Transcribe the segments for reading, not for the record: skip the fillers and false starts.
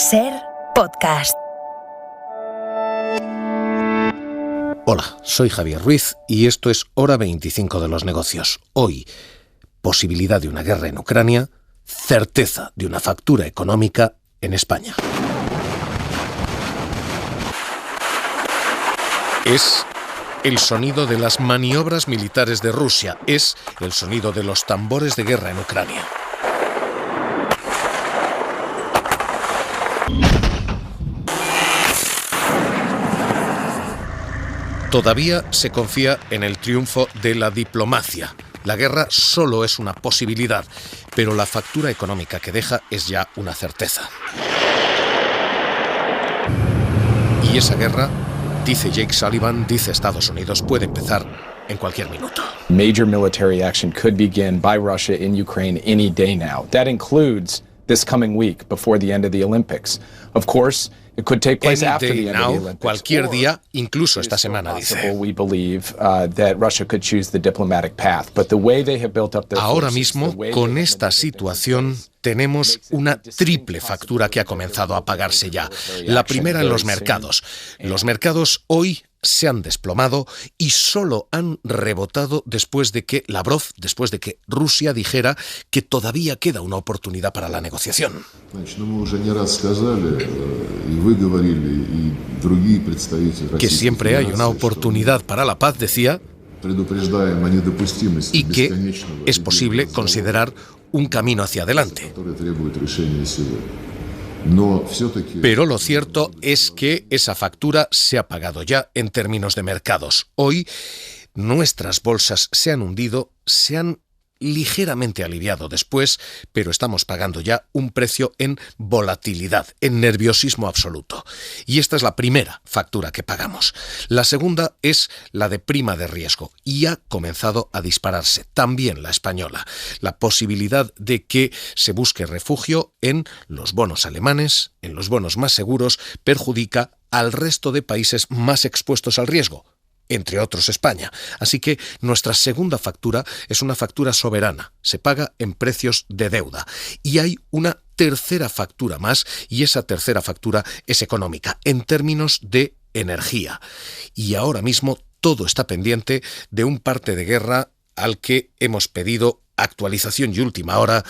SER Podcast. Hola, soy Javier Ruiz y esto es Hora 25 de los negocios. Hoy, posibilidad de una guerra en Ucrania, certeza de una factura económica en España. Es el sonido de las maniobras militares de Rusia, es el sonido de los tambores de guerra en Ucrania. Todavía se confía en el triunfo de la diplomacia. La guerra solo es una posibilidad, pero la factura económica que deja es ya una certeza. Y esa guerra, dice Jake Sullivan, dice Estados Unidos, puede empezar en cualquier minuto. Major military action could begin by Russia in Ukraine any day now. That includes this coming week before the end of the Olympics. Of course, it could take place after the end of the Olympics. Cualquier día, incluso esta semana, dice. We believe that Russia could choose the diplomatic path, but the way they have built up their Ahora mismo, con esta situación, tenemos una triple factura que ha comenzado a pagarse ya. La primera en los mercados. Los mercados hoy se han desplomado y solo han rebotado después de que Rusia dijera que todavía queda una oportunidad para la negociación. Que siempre hay una oportunidad para la paz, decía, y que es posible considerar un camino hacia adelante. Pero lo cierto es que esa factura se ha pagado ya en términos de mercados. Hoy nuestras bolsas se han hundido, se han ligeramente aliviado después, pero estamos pagando ya un precio en volatilidad, en nerviosismo absoluto. Y esta es la primera factura que pagamos. La segunda es la de prima de riesgo y ha comenzado a dispararse, también la española. La posibilidad de que se busque refugio en los bonos alemanes, en los bonos más seguros, perjudica al resto de países más expuestos al riesgo, entre otros España. Así que nuestra segunda factura es una factura soberana, se paga en precios de deuda. Y hay una tercera factura más, y esa tercera factura es económica, en términos de energía. Y ahora mismo todo está pendiente de un parte de guerra al que hemos pedido actualización y última hora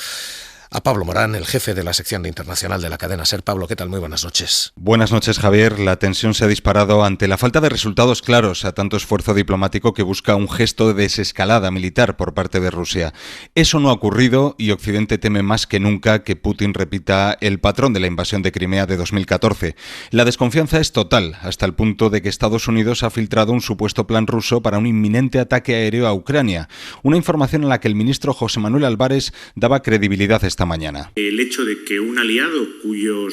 a Pablo Morán, el jefe de la sección de internacional de la cadena SER. Pablo, ¿qué tal? Muy buenas noches. Buenas noches, Javier. La tensión se ha disparado ante la falta de resultados claros a tanto esfuerzo diplomático que busca un gesto de desescalada militar por parte de Rusia. Eso no ha ocurrido y Occidente teme más que nunca que Putin repita el patrón de la invasión de Crimea de 2014. La desconfianza es total, hasta el punto de que Estados Unidos ha filtrado un supuesto plan ruso para un inminente ataque aéreo a Ucrania. Una información a la que el ministro José Manuel Álvarez daba credibilidad esta mañana. El hecho de que un aliado cuyos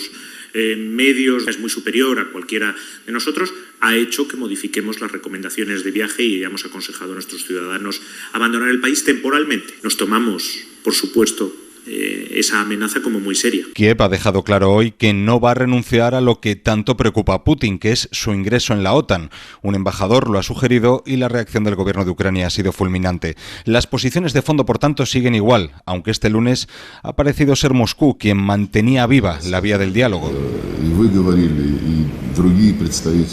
medios es muy superior a cualquiera de nosotros ha hecho que modifiquemos las recomendaciones de viaje y hayamos aconsejado a nuestros ciudadanos abandonar el país temporalmente. Nos tomamos, por supuesto, esa amenaza como muy seria. Kiev ha dejado claro hoy que no va a renunciar a lo que tanto preocupa a Putin, que es su ingreso en la OTAN. Un embajador lo ha sugerido y la reacción del gobierno de Ucrania ha sido fulminante. Las posiciones de fondo, por tanto, siguen igual, aunque este lunes ha parecido ser Moscú quien mantenía viva la vía del diálogo.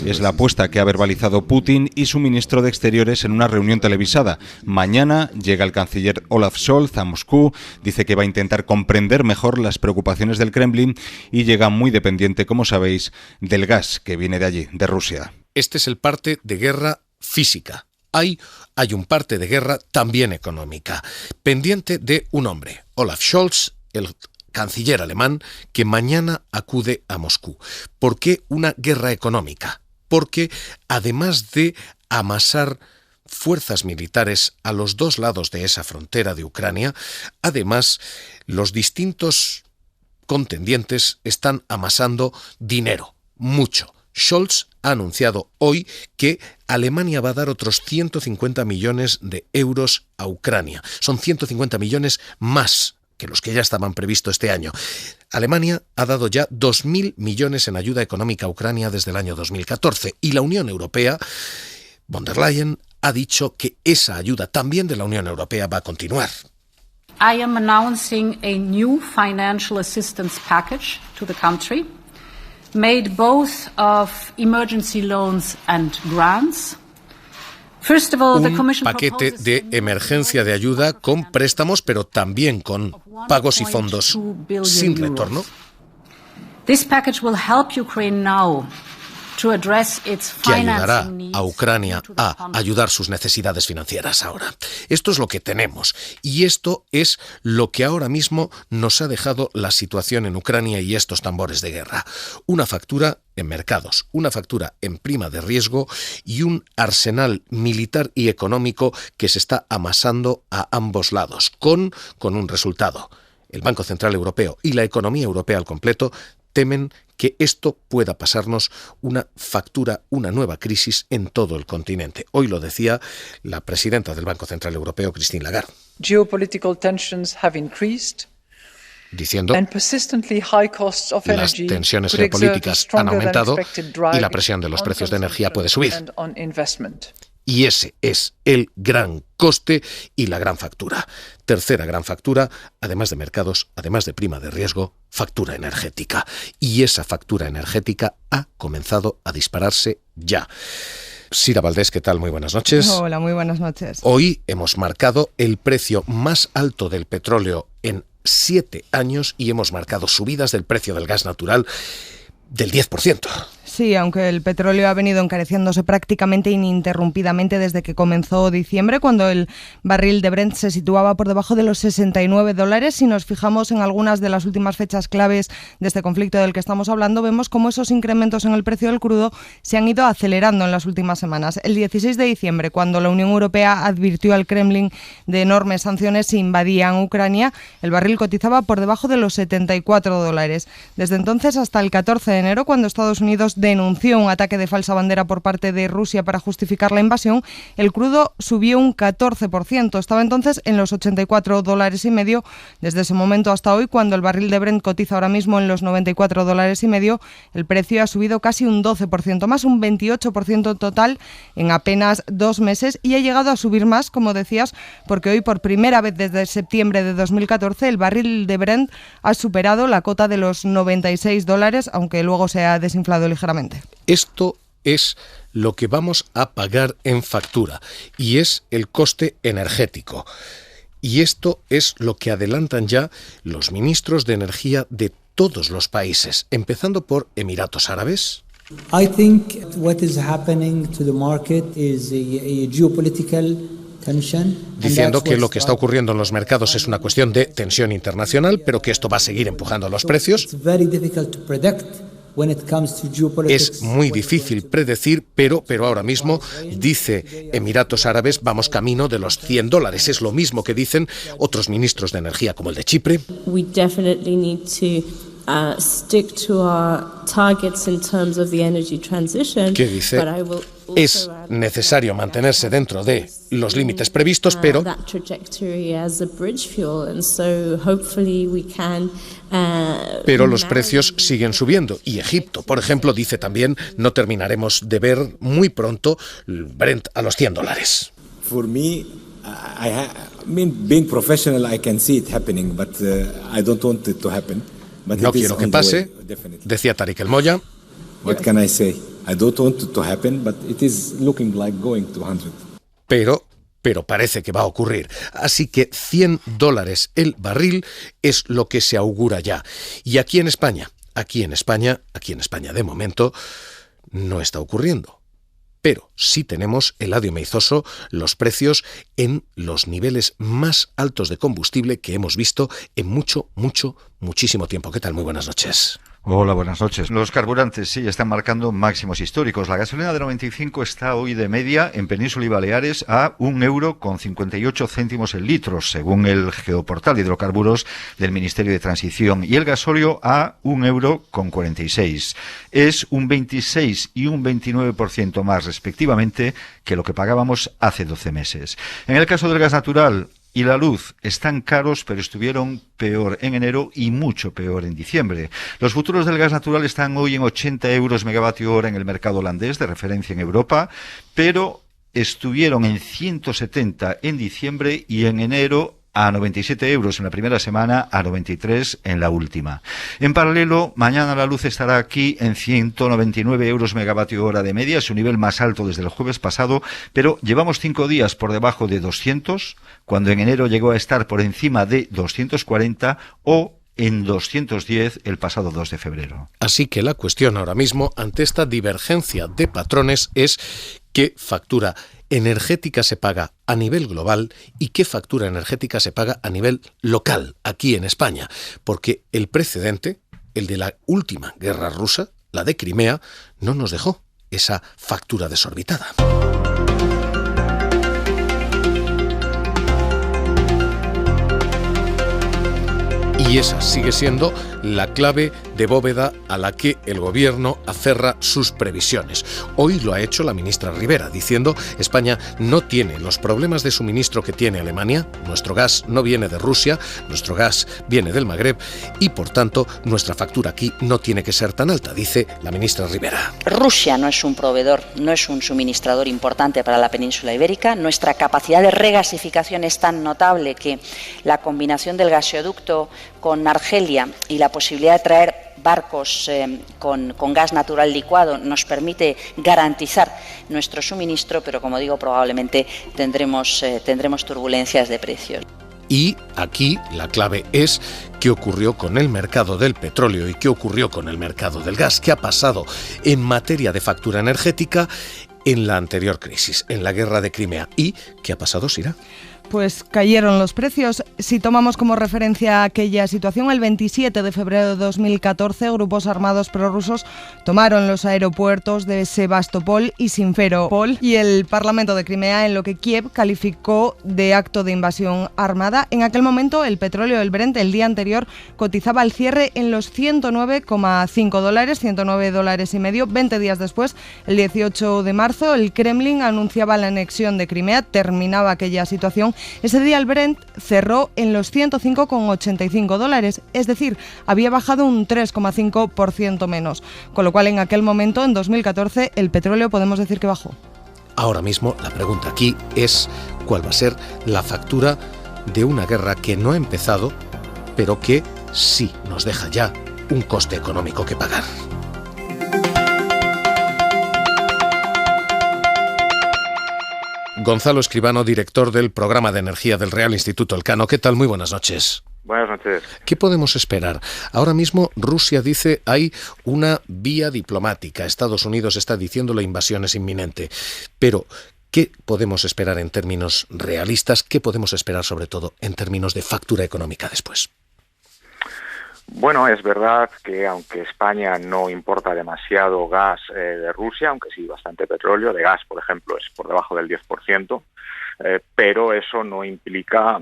Es la apuesta que ha verbalizado Putin y su ministro de Exteriores en una reunión televisada. Mañana llega el canciller Olaf Scholz a Moscú, dice que va a intentar comprender mejor las preocupaciones del Kremlin y llega muy dependiente, como sabéis, del gas que viene de allí, de Rusia. Este es el parte de guerra física. Hay un parte de guerra también económica, pendiente de un hombre, Olaf Scholz, el canciller alemán, que mañana acude a Moscú. ¿Por qué una guerra económica? Porque además de amasar fuerzas militares a los dos lados de esa frontera de Ucrania, además los distintos contendientes están amasando dinero, mucho. Scholz ha anunciado hoy que Alemania va a dar otros 150 millones de euros a Ucrania. Son 150 millones más que los que ya estaban previstos este año. Alemania ha dado ya 2.000 millones en ayuda económica a Ucrania desde el año 2014 y la Unión Europea, von der Leyen, ha dicho que esa ayuda también de la Unión Europea va a continuar. I am announcing a new financial assistance package to the country made both of emergency loans and grants. Un paquete de emergencia de ayuda con préstamos, pero también con pagos y fondos sin retorno. This package will help Ukraine now to address its que ayudará financing needs a Ucrania a ayudar sus necesidades financieras ahora. Esto es lo que tenemos y esto es lo que ahora mismo nos ha dejado la situación en Ucrania y estos tambores de guerra. Una factura en mercados, una factura en prima de riesgo y un arsenal militar y económico que se está amasando a ambos lados, con un resultado. El Banco Central Europeo y la economía europea al completo temen que esto pueda pasarnos una factura, una nueva crisis en todo el continente. Hoy lo decía la presidenta del Banco Central Europeo, Christine Lagarde. Geopolitical tensions have increased, diciendo and persistently high costs of las energy tensiones could exert a geopolíticas han stronger than aumentado expected drive y la presión de los on precios de energía puede consumption subir. and on investment. Y ese es el gran coste y la gran factura. Tercera gran factura, además de mercados, además de prima de riesgo, factura energética. Y esa factura energética ha comenzado a dispararse ya. Sira Valdés, ¿qué tal? Muy buenas noches. Hola, muy buenas noches. Hoy hemos marcado el precio más alto del petróleo en 7 años y hemos marcado subidas del precio del gas natural del 10%. Sí, aunque el petróleo ha venido encareciéndose prácticamente ininterrumpidamente desde que comenzó diciembre, cuando el barril de Brent se situaba por debajo de los $69. Si nos fijamos en algunas de las últimas fechas claves de este conflicto del que estamos hablando, vemos cómo esos incrementos en el precio del crudo se han ido acelerando en las últimas semanas. El 16 de diciembre, cuando la Unión Europea advirtió al Kremlin de enormes sanciones si invadían Ucrania, el barril cotizaba por debajo de los $74. Desde entonces hasta el 14 de enero, cuando Estados Unidos denunció un ataque de falsa bandera por parte de Rusia para justificar la invasión, el crudo subió un 14%. Estaba entonces en los $84.50. Desde ese momento hasta hoy, cuando el barril de Brent cotiza ahora mismo en los $94.50, el precio ha subido casi un 12% más, un 28% total en apenas 2 meses, y ha llegado a subir más, como decías, porque hoy por primera vez desde septiembre de 2014 el barril de Brent ha superado la cota de los $96, aunque luego se ha desinflado ligeramente. Esto es lo que vamos a pagar en factura y es el coste energético. Y esto es lo que adelantan ya los ministros de energía de todos los países, empezando por Emiratos Árabes. I think what is happening to the market is a geopolitical tension. Diciendo que lo que está ocurriendo en los mercados es una cuestión de tensión internacional, pero que esto va a seguir empujando los precios. It's very difficult to predict. Es muy difícil predecir, pero ahora mismo, dice Emiratos Árabes, vamos camino de los $100. Es lo mismo que dicen otros ministros de energía, como el de Chipre. We definitely need to stick to our targets in terms of the energy transition. Que dice, es necesario mantenerse dentro de los límites previstos, pero los precios siguen subiendo. Y Egipto, por ejemplo, dice también, no terminaremos de ver muy pronto Brent a los $100. For me, being professional, I can see it happening, but I don't want it to happen. No quiero que pase, decía Tariq El Molla. What can I say? I don't want it to happen, but it is looking like going to 100. Pero parece que va a ocurrir. Así que $100 el barril es lo que se augura ya. Y aquí en España de momento no está ocurriendo. Pero sí tenemos, Eladio Meizoso, los precios en los niveles más altos de combustible que hemos visto en muchísimo tiempo. ¿Qué tal? Muy buenas noches. Hola, buenas noches. Los carburantes sí están marcando máximos históricos. La gasolina de 95 está hoy de media en Península y Baleares a €1,58 el litro, según el geoportal de hidrocarburos del Ministerio de Transición, y el gasóleo a €1,46. Es un 26 y un 29% más respectivamente que lo que pagábamos hace 12 meses. En el caso del gas natural y la luz están caros, pero estuvieron peor en enero y mucho peor en diciembre. Los futuros del gas natural están hoy en €80 megavatio hora en el mercado holandés de referencia en Europa, pero estuvieron en 170 en diciembre y en enero a 97 euros en la primera semana, a 93 en la última. En paralelo, mañana la luz estará aquí en 199 euros megavatio hora de media, su nivel más alto desde el jueves pasado, pero llevamos 5 días por debajo de 200, cuando en enero llegó a estar por encima de 240 o en 210 el pasado 2 de febrero. Así que la cuestión ahora mismo, ante esta divergencia de patrones, es qué factura energética se paga a nivel global y qué factura energética se paga a nivel local, aquí en España. Porque el precedente, el de la última guerra rusa, la de Crimea, no nos dejó esa factura desorbitada. Y esa sigue siendo la clave de bóveda a la que el gobierno aferra sus previsiones. Hoy lo ha hecho la ministra Rivera, diciendo España no tiene los problemas de suministro que tiene Alemania, nuestro gas no viene de Rusia, nuestro gas viene del Magreb y, por tanto, nuestra factura aquí no tiene que ser tan alta, dice la ministra Rivera. Rusia no es un proveedor, no es un suministrador importante para la península ibérica. Nuestra capacidad de regasificación es tan notable que la combinación del gasoducto con Argelia y la posibilidad de traer barcos con gas natural licuado nos permite garantizar nuestro suministro, pero como digo, probablemente tendremos turbulencias de precios. Y aquí la clave es qué ocurrió con el mercado del petróleo y qué ocurrió con el mercado del gas, qué ha pasado en materia de factura energética en la anterior crisis, en la guerra de Crimea, y qué ha pasado, Sira. Pues cayeron los precios. Si tomamos como referencia aquella situación, el 27 de febrero de 2014, grupos armados prorrusos tomaron los aeropuertos de Sebastopol y Simferopol y el Parlamento de Crimea, en lo que Kiev calificó de acto de invasión armada. En aquel momento, el petróleo del Brent el día anterior cotizaba al cierre en los $109,5, $109,5. 20 días después, el 18 de marzo, el Kremlin anunciaba la anexión de Crimea, terminaba aquella situación. Ese día el Brent cerró en los $105,85, es decir, había bajado un 3,5% menos, con lo cual en aquel momento, en 2014, el petróleo podemos decir que bajó. Ahora mismo la pregunta aquí es cuál va a ser la factura de una guerra que no ha empezado, pero que sí nos deja ya un coste económico que pagar. Gonzalo Escribano, director del Programa de Energía del Real Instituto Elcano. ¿Qué tal? Muy buenas noches. Buenas noches. ¿Qué podemos esperar? Ahora mismo Rusia dice hay una vía diplomática. Estados Unidos está diciendo la invasión es inminente. Pero, ¿qué podemos esperar en términos realistas? ¿Qué podemos esperar sobre todo en términos de factura económica después? Bueno, es verdad que aunque España no importa demasiado gas de Rusia, aunque sí bastante petróleo, de gas, por ejemplo, es por debajo del 10%, pero eso no implica,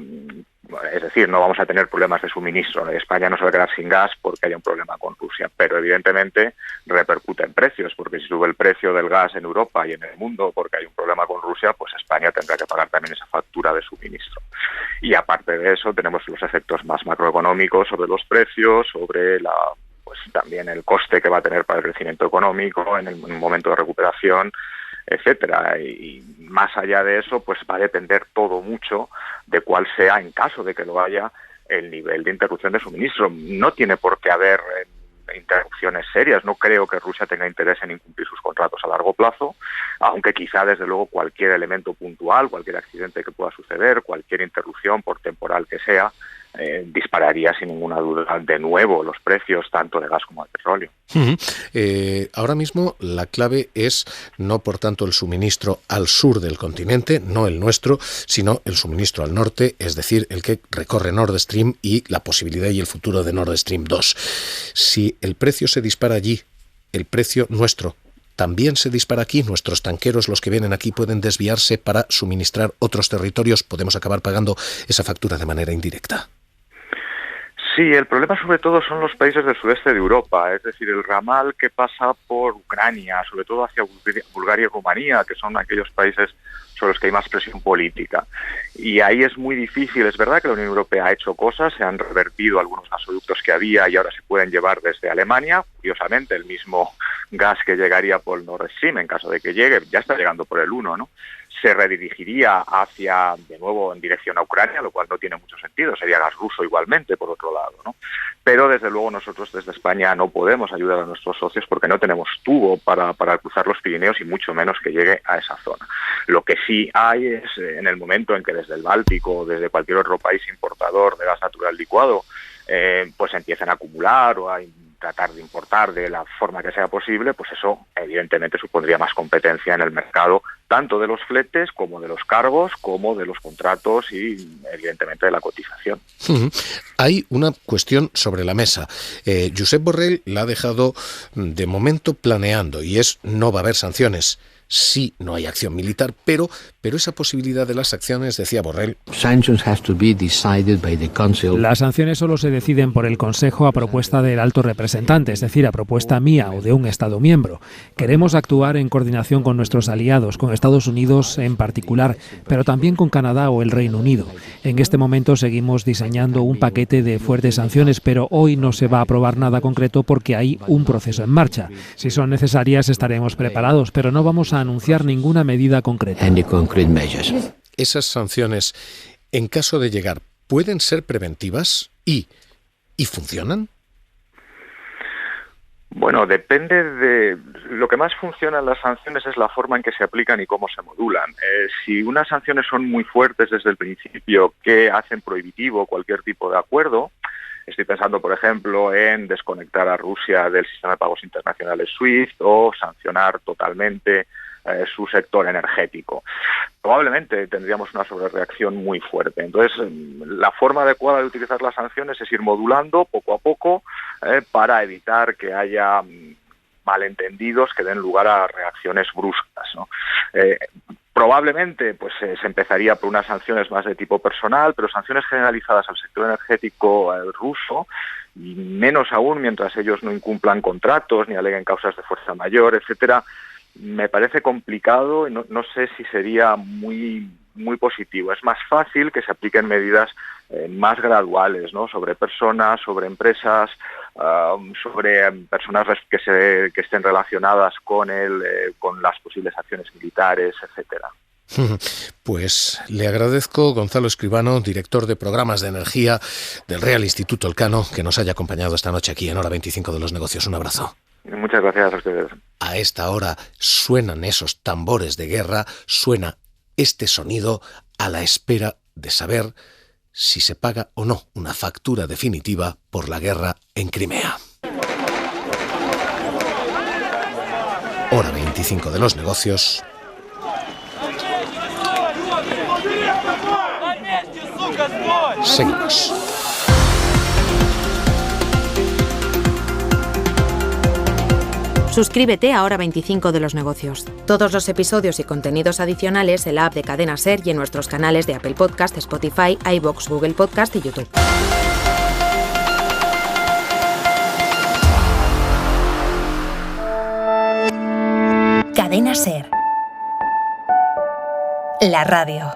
es decir, no vamos a tener problemas de suministro. España no se va a quedar sin gas porque haya un problema con Rusia, pero evidentemente repercute en precios, porque si sube el precio del gas en Europa y en el mundo porque hay un problema con Rusia, pues España tendrá que pagar también esa factura de suministro. Y aparte de eso tenemos los efectos más macroeconómicos sobre los precios, sobre también el coste que va a tener para el crecimiento económico en un momento de recuperación, etcétera. Y más allá de eso, pues va a depender todo mucho de cuál sea, en caso de que lo haya, el nivel de interrupción de suministro. No tiene por qué haber interrupciones serias. No creo que Rusia tenga interés en incumplir sus contratos a largo plazo, aunque quizá desde luego cualquier elemento puntual, cualquier accidente que pueda suceder, cualquier interrupción por temporal que sea, dispararía sin ninguna duda de nuevo los precios tanto de gas como de petróleo. Ahora mismo la clave es no por tanto el suministro al sur del continente, no el nuestro, sino el suministro al norte, es decir, el que recorre Nord Stream y la posibilidad y el futuro de Nord Stream 2. Si el precio se dispara allí, el precio nuestro también se dispara aquí, nuestros tanqueros, los que vienen aquí, pueden desviarse para suministrar otros territorios, podemos acabar pagando esa factura de manera indirecta. Sí, el problema sobre todo son los países del sudeste de Europa, es decir, el ramal que pasa por Ucrania, sobre todo hacia Bulgaria y Rumanía, que son aquellos países sobre los que hay más presión política. Y ahí es muy difícil. Es verdad que la Unión Europea ha hecho cosas, se han revertido algunos gasoductos que había y ahora se pueden llevar desde Alemania. Curiosamente, el mismo gas que llegaría por Nord Stream, en caso de que llegue, ya está llegando por el 1, ¿no? se redirigiría hacia, de nuevo, en dirección a Ucrania, lo cual no tiene mucho sentido, sería gas ruso igualmente, por otro lado, ¿no? Pero, desde luego, nosotros desde España no podemos ayudar a nuestros socios porque no tenemos tubo para cruzar los Pirineos y mucho menos que llegue a esa zona. Lo que sí hay es, en el momento en que desde el Báltico o desde cualquier otro país importador de gas natural licuado, pues empiecen a acumular o a tratar de importar de la forma que sea posible, pues eso evidentemente supondría más competencia en el mercado, tanto de los fletes como de los cargos, como de los contratos y evidentemente de la cotización. Hay una cuestión sobre la mesa. Josep Borrell la ha dejado de momento planeando y es: no va a haber sanciones. Sí, no hay acción militar, pero esa posibilidad de las sanciones, decía Borrell. Las sanciones solo se deciden por el Consejo a propuesta del alto representante, es decir, a propuesta mía o de un Estado miembro. Queremos actuar en coordinación con nuestros aliados, con Estados Unidos en particular, pero también con Canadá o el Reino Unido. En este momento seguimos diseñando un paquete de fuertes sanciones, pero hoy no se va a aprobar nada concreto porque hay un proceso en marcha. Si son necesarias estaremos preparados, pero no vamos a anunciar ninguna medida concreta. Esas sanciones, en caso de llegar, ¿pueden ser preventivas y funcionan? Bueno, depende de... Lo que más funciona en las sanciones es la forma en que se aplican y cómo se modulan. Si unas sanciones son muy fuertes desde el principio, que hacen prohibitivo cualquier tipo de acuerdo, estoy pensando, por ejemplo, en desconectar a Rusia del sistema de pagos internacionales SWIFT o sancionar totalmente su sector energético. Probablemente tendríamos una sobrereacción muy fuerte. Entonces, la forma adecuada de utilizar las sanciones es ir modulando poco a poco para evitar que haya malentendidos que den lugar a reacciones bruscas, ¿no? Probablemente pues se empezaría por unas sanciones más de tipo personal, pero sanciones generalizadas al sector energético ruso, y menos aún mientras ellos no incumplan contratos ni aleguen causas de fuerza mayor, etcétera, me parece complicado y no sé si sería muy positivo. Es más fácil que se apliquen medidas más graduales, ¿no? Sobre personas, sobre empresas, sobre personas que estén relacionadas con las posibles acciones militares, etcétera. Pues le agradezco, Gonzalo Escribano, director de programas de energía del Real Instituto Elcano, que nos haya acompañado esta noche aquí en Hora 25 de los Negocios. Un abrazo. Muchas gracias a ustedes. A esta hora suenan esos tambores de guerra, suena este sonido a la espera de saber si se paga o no una factura definitiva por la guerra en Crimea. Hora 25 de los negocios. Seguimos. Suscríbete a Hora 25 de los negocios. Todos los episodios y contenidos adicionales en la app de Cadena SER y en nuestros canales de Apple Podcast, Spotify, iVoox, Google Podcast y YouTube. Cadena SER. La radio.